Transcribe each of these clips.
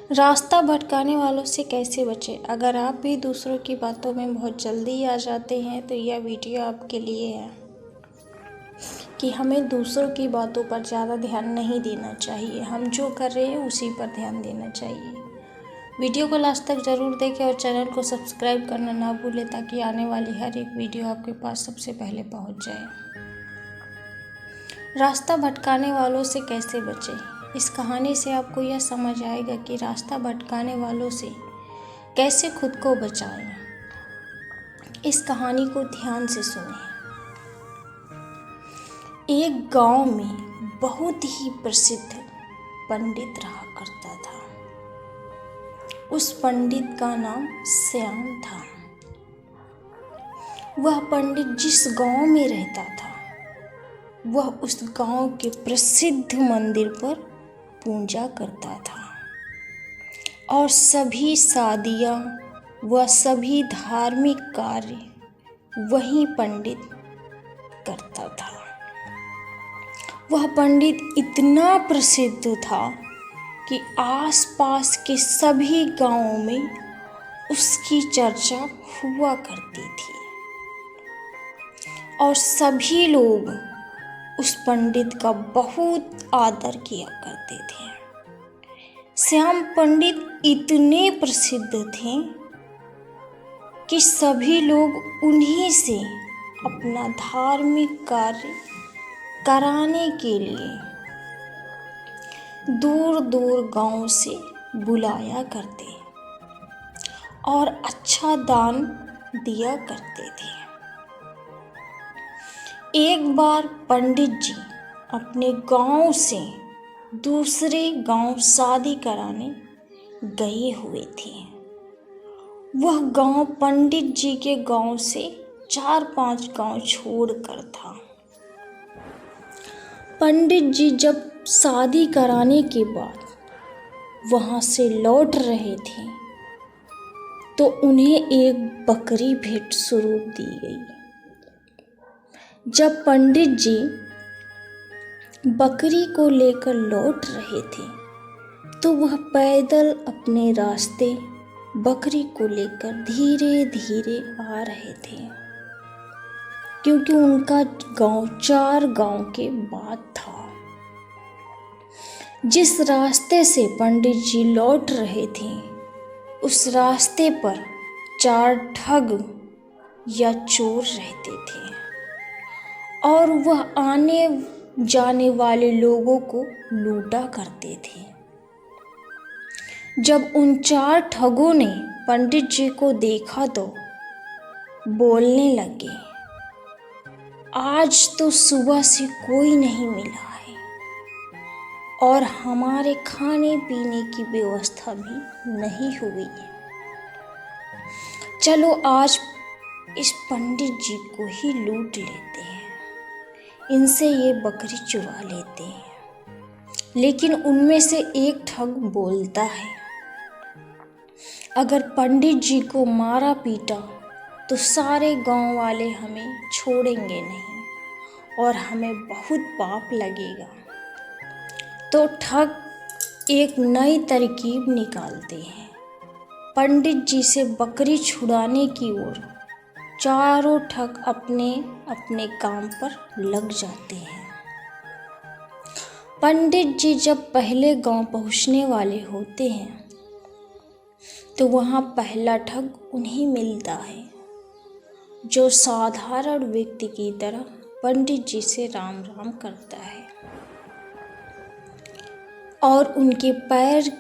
रास्ता भटकाने वालों से कैसे बचें? अगर आप भी दूसरों की बातों में बहुत जल्दी आ जाते हैं तो यह वीडियो आपके लिए है कि हमें दूसरों की बातों पर ज़्यादा ध्यान नहीं देना चाहिए। हम जो कर रहे हैं उसी पर ध्यान देना चाहिए। वीडियो को लास्ट तक ज़रूर देखें और चैनल को सब्सक्राइब करना ना भूलें ताकि आने वाली हर एक वीडियो आपके पास सबसे पहले पहुंच जाए। रास्ता भटकाने वालों से कैसे बचें? इस कहानी से आपको यह समझ आएगा कि रास्ता भटकाने वालों से कैसे खुद को बचाएं। इस कहानी को ध्यान से सुनें। एक गांव में बहुत ही प्रसिद्ध पंडित रहा करता था। उस पंडित का नाम श्याम था। वह पंडित जिस गांव में रहता था वह उस गांव के प्रसिद्ध मंदिर पर पूजा करता था और सभी शादियां व सभी धार्मिक कार्य वही पंडित करता था। वह पंडित इतना प्रसिद्ध था कि आसपास के सभी गांवों में उसकी चर्चा हुआ करती थी और सभी लोग उस पंडित का बहुत आदर किया करते थे। श्याम पंडित इतने प्रसिद्ध थे कि सभी लोग उन्हीं से अपना धार्मिक कार्य कराने के लिए दूर दूर गांव से बुलाया करते और अच्छा दान दिया करते थे। एक बार पंडित जी अपने गांव से दूसरे गांव शादी कराने गए हुए थे। वह गांव पंडित जी के गांव से 4-5 गांव छोड़कर था। पंडित जी जब शादी कराने के बाद वहां से लौट रहे थे तो उन्हें एक बकरी भेंट स्वरूप दी गई। जब पंडित जी बकरी को लेकर लौट रहे थे तो वह पैदल अपने रास्ते बकरी को लेकर धीरे धीरे आ रहे थे क्योंकि उनका गांव 4 गांव के बाद था। जिस रास्ते से पंडित जी लौट रहे थे उस रास्ते पर 4 ठग या चोर रहते थे और वह आने जाने वाले लोगों को लूटा करते थे। जब उन 4 ठगों ने पंडित जी को देखा तो बोलने लगे, आज तो सुबह से कोई नहीं मिला है और हमारे खाने पीने की व्यवस्था भी नहीं हुई है। चलो आज इस पंडित जी को ही लूट लेते हैं, इनसे ये बकरी चुरा लेते हैं। लेकिन उनमें से एक ठग बोलता है, अगर पंडित जी को मारा पीटा तो सारे गांव वाले हमें छोड़ेंगे नहीं और हमें बहुत पाप लगेगा। तो ठग एक नई तरकीब निकालते हैं। पंडित जी से बकरी छुड़ाने की ओर चारों ठग अपने अपने काम पर लग जाते हैं। पंडित जी जब पहले गांव पहुंचने वाले होते हैं तो वहां पहला ठग उन्हें मिलता है जो साधारण व्यक्ति की तरह पंडित जी से राम राम करता है और उनके पैर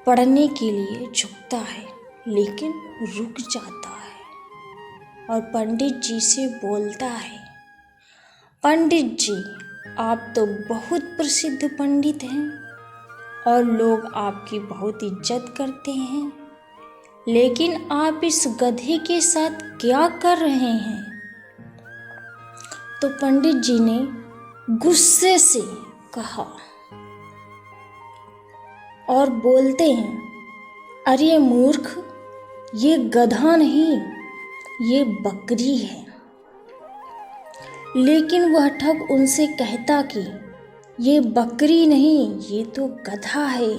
पड़ने के लिए झुकता है, लेकिन रुक जाता है और पंडित जी से बोलता है, पंडित जी आप तो बहुत प्रसिद्ध पंडित हैं और लोग आपकी बहुत इज्जत करते हैं, लेकिन आप इस गधे के साथ क्या कर रहे हैं? तो पंडित जी ने गुस्से से कहा और बोलते हैं, अरे मूर्ख, ये गधा नहीं, ये बकरी है। लेकिन वह ठग उनसे कहता कि ये बकरी नहीं, ये तो गधा है।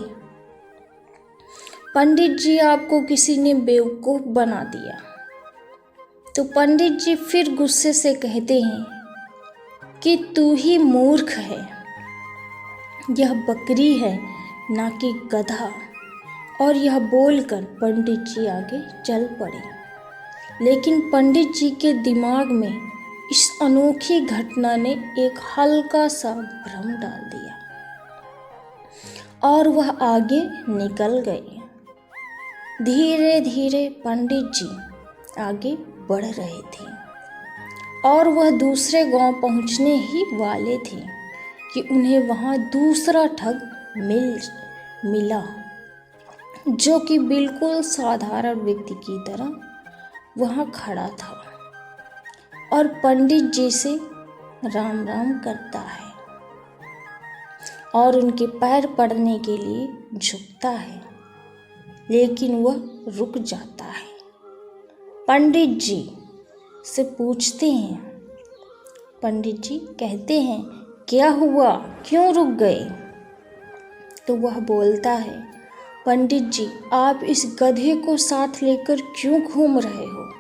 पंडित जी आपको किसी ने बेवकूफ़ बना दिया। तो पंडित जी फिर गुस्से से कहते हैं कि तू ही मूर्ख है, यह बकरी है ना कि गधा। और यह बोलकर पंडित जी आगे चल पड़े। लेकिन पंडित जी के दिमाग में इस अनोखी घटना ने एक हल्का सा भ्रम डाल दिया और वह आगे निकल गए। धीरे धीरे पंडित जी आगे बढ़ रहे थे और वह दूसरे गांव पहुंचने ही वाले थे कि उन्हें वहां दूसरा ठग मिला, जो कि बिल्कुल साधारण व्यक्ति की तरह वहां खड़ा था और पंडित जी से राम राम करता है और उनके पैर पड़ने के लिए झुकता है, लेकिन वह रुक जाता है। पंडित जी से पूछते हैं, पंडित जी कहते हैं क्या हुआ, क्यों रुक गए? तो वह बोलता है, पंडित जी आप इस गधे को साथ लेकर क्यों घूम रहे हो?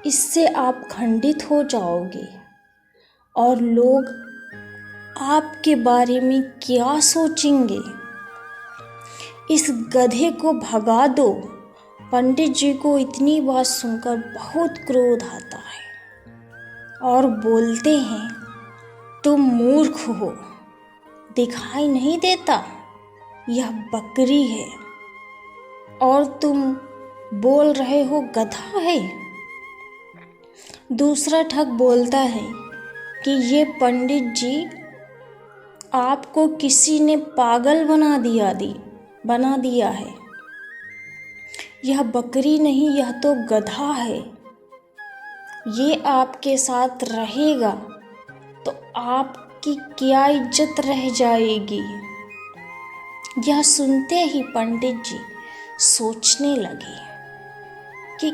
इससे आप खंडित हो जाओगे और लोग आपके बारे में क्या सोचेंगे? इस गधे को भगा दो। पंडित जी को इतनी बात सुनकर बहुत क्रोध आता है और बोलते हैं, तुम मूर्ख हो, दिखाई नहीं देता यह बकरी है और तुम बोल रहे हो गधा है? दूसरा ठग बोलता है कि ये पंडित जी आपको किसी ने पागल बना दिया है। यह बकरी नहीं, यह तो गधा है। ये आपके साथ रहेगा तो आपकी क्या इज्जत रह जाएगी। यह सुनते ही पंडित जी सोचने लगे कि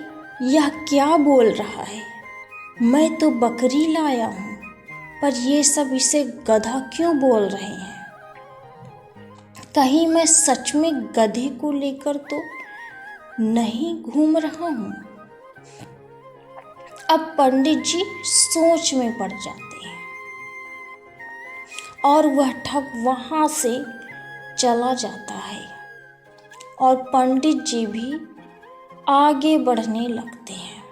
यह क्या बोल रहा है, मैं तो बकरी लाया हूँ, पर ये सब इसे गधा क्यों बोल रहे हैं? कहीं मैं सच में गधे को लेकर तो नहीं घूम रहा हूँ। अब पंडित जी सोच में पड़ जाते हैं और वह ठग वहां से चला जाता है और पंडित जी भी आगे बढ़ने लगते हैं।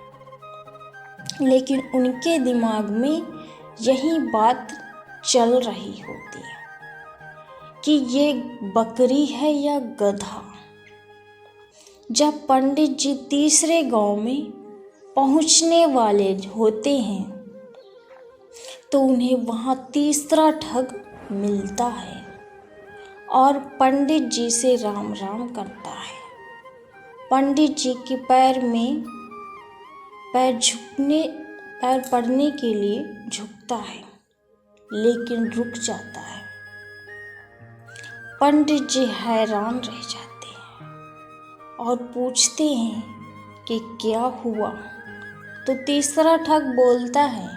लेकिन उनके दिमाग में यही बात चल रही होती है कि ये बकरी है या गधा। जब पंडित जी तीसरे गांव में पहुंचने वाले होते हैं तो उन्हें वहां तीसरा ठग मिलता है और पंडित जी से राम राम करता है। पंडित जी के पैर पड़ने के लिए झुकता है, लेकिन रुक जाता है। पंडित जी हैरान रह जाते हैं और पूछते हैं कि क्या हुआ? तो तीसरा ठग बोलता है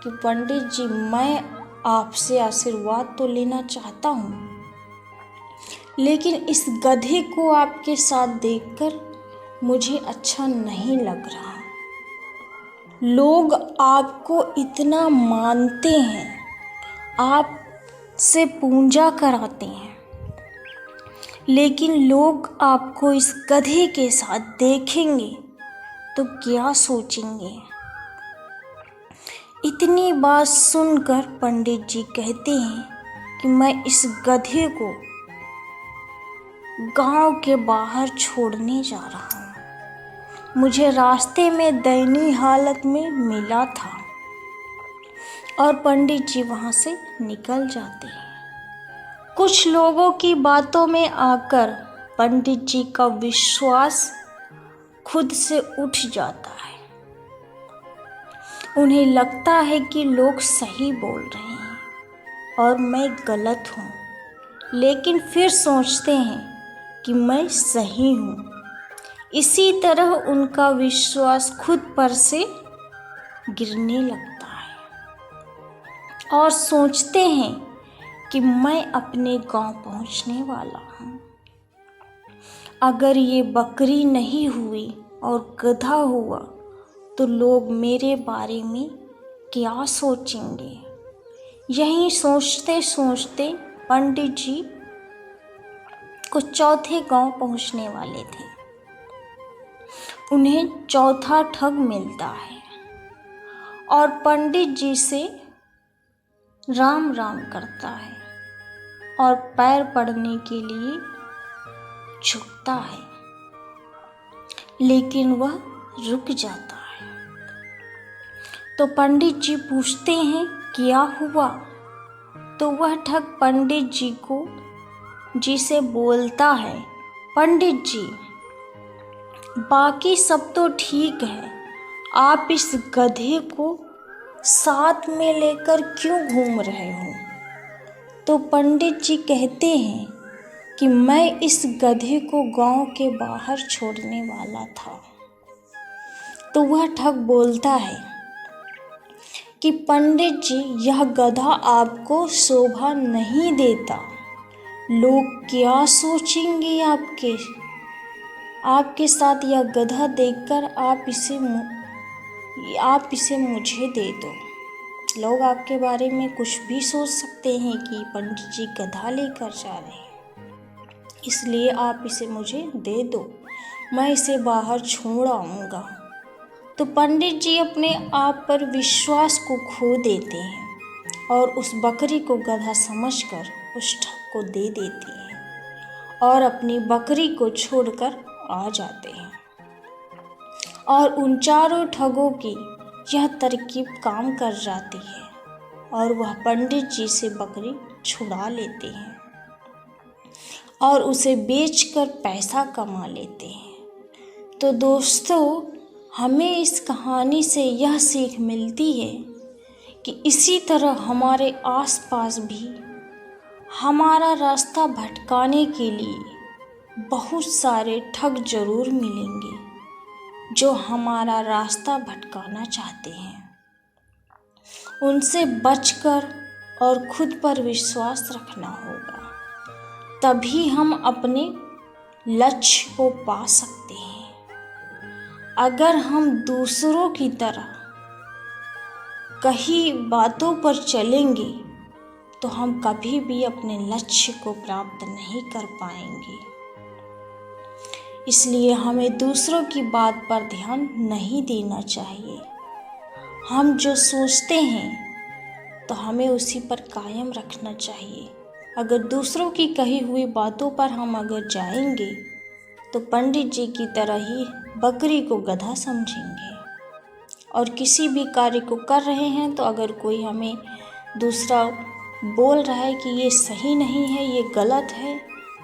कि पंडित जी मैं आपसे आशीर्वाद तो लेना चाहता हूँ, लेकिन इस गधे को आपके साथ देखकर मुझे अच्छा नहीं लग रहा। लोग आपको इतना मानते हैं, आपसे पूजा कराते हैं, लेकिन लोग आपको इस गधे के साथ देखेंगे तो क्या सोचेंगे? इतनी बात सुनकर पंडित जी कहते हैं कि मैं इस गधे को गांव के बाहर छोड़ने जा रहा हूँ। मुझे रास्ते में दयनीय हालत में मिला था और पंडित जी वहां से निकल जाते हैं। कुछ लोगों की बातों में आकर पंडित जी का विश्वास खुद से उठ जाता है। उन्हें लगता है कि लोग सही बोल रहे हैं और मैं गलत हूँ, लेकिन फिर सोचते हैं कि मैं सही हूँ। इसी तरह उनका विश्वास खुद पर से गिरने लगता है और सोचते हैं कि मैं अपने गांव पहुंचने वाला हूँ। अगर ये बकरी नहीं हुई और गधा हुआ तो लोग मेरे बारे में क्या सोचेंगे। यही सोचते सोचते पंडित जी को चौथे गांव पहुंचने वाले थे। उन्हें चौथा ठग मिलता है और पंडित जी से राम राम करता है और पैर पड़ने के लिए झुकता है, लेकिन वह रुक जाता है। तो पंडित जी पूछते हैं क्या हुआ। तो वह ठग पंडित जी से बोलता है, पंडित जी बाकी सब तो ठीक है, आप इस गधे को साथ में लेकर क्यों घूम रहे हो। तो पंडित जी कहते हैं कि मैं इस गधे को गांव के बाहर छोड़ने वाला था। तो वह ठग बोलता है कि पंडित जी यह गधा आपको शोभा नहीं देता, लोग क्या सोचेंगे आपके साथ यह गधा देखकर आप इसे मुझे दे दो। लोग आपके बारे में कुछ भी सोच सकते हैं कि पंडित जी गधा लेकर जा रहे हैं, इसलिए आप इसे मुझे दे दो, मैं इसे बाहर छोड़ आऊँगा। तो पंडित जी अपने आप पर विश्वास को खो देते हैं और उस बकरी को गधा समझकर उस ठग को दे देते हैं और अपनी बकरी को छोड़कर आ जाते हैं। और उन चारों ठगों की यह तरकीब काम कर जाती है और वह पंडित जी से बकरी छुड़ा लेते हैं और उसे बेचकर पैसा कमा लेते हैं। तो दोस्तों, हमें इस कहानी से यह सीख मिलती है कि इसी तरह हमारे आसपास भी हमारा रास्ता भटकाने के लिए बहुत सारे ठग जरूर मिलेंगे जो हमारा रास्ता भटकाना चाहते हैं। उनसे बचकर और खुद पर विश्वास रखना होगा, तभी हम अपने लक्ष्य को पा सकते हैं। अगर हम दूसरों की तरह कई बातों पर चलेंगे तो हम कभी भी अपने लक्ष्य को प्राप्त नहीं कर पाएंगे। इसलिए हमें दूसरों की बात पर ध्यान नहीं देना चाहिए। हम जो सोचते हैं तो हमें उसी पर कायम रखना चाहिए। अगर दूसरों की कही हुई बातों पर हम अगर जाएंगे तो पंडित जी की तरह ही बकरी को गधा समझेंगे और किसी भी कार्य को कर रहे हैं तो अगर कोई हमें दूसरा बोल रहा है कि ये सही नहीं है, ये गलत है,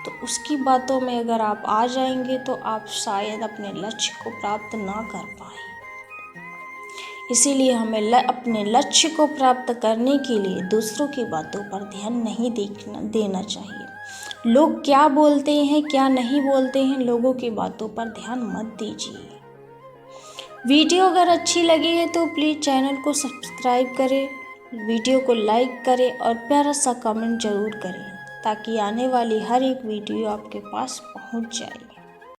तो उसकी बातों में अगर आप आ जाएंगे तो आप शायद अपने लक्ष्य को प्राप्त ना कर पाएं। इसीलिए हमें अपने लक्ष्य को प्राप्त करने के लिए दूसरों की बातों पर ध्यान नहीं देना चाहिए। लोग क्या बोलते हैं क्या नहीं बोलते हैं, लोगों की बातों पर ध्यान मत दीजिए। वीडियो अगर अच्छी लगी है तो प्लीज़ चैनल को सब्सक्राइब करें, वीडियो को लाइक करें और प्यारा सा कमेंट ज़रूर करें ताकि आने वाली हर एक वीडियो आपके पास पहुंच जाए।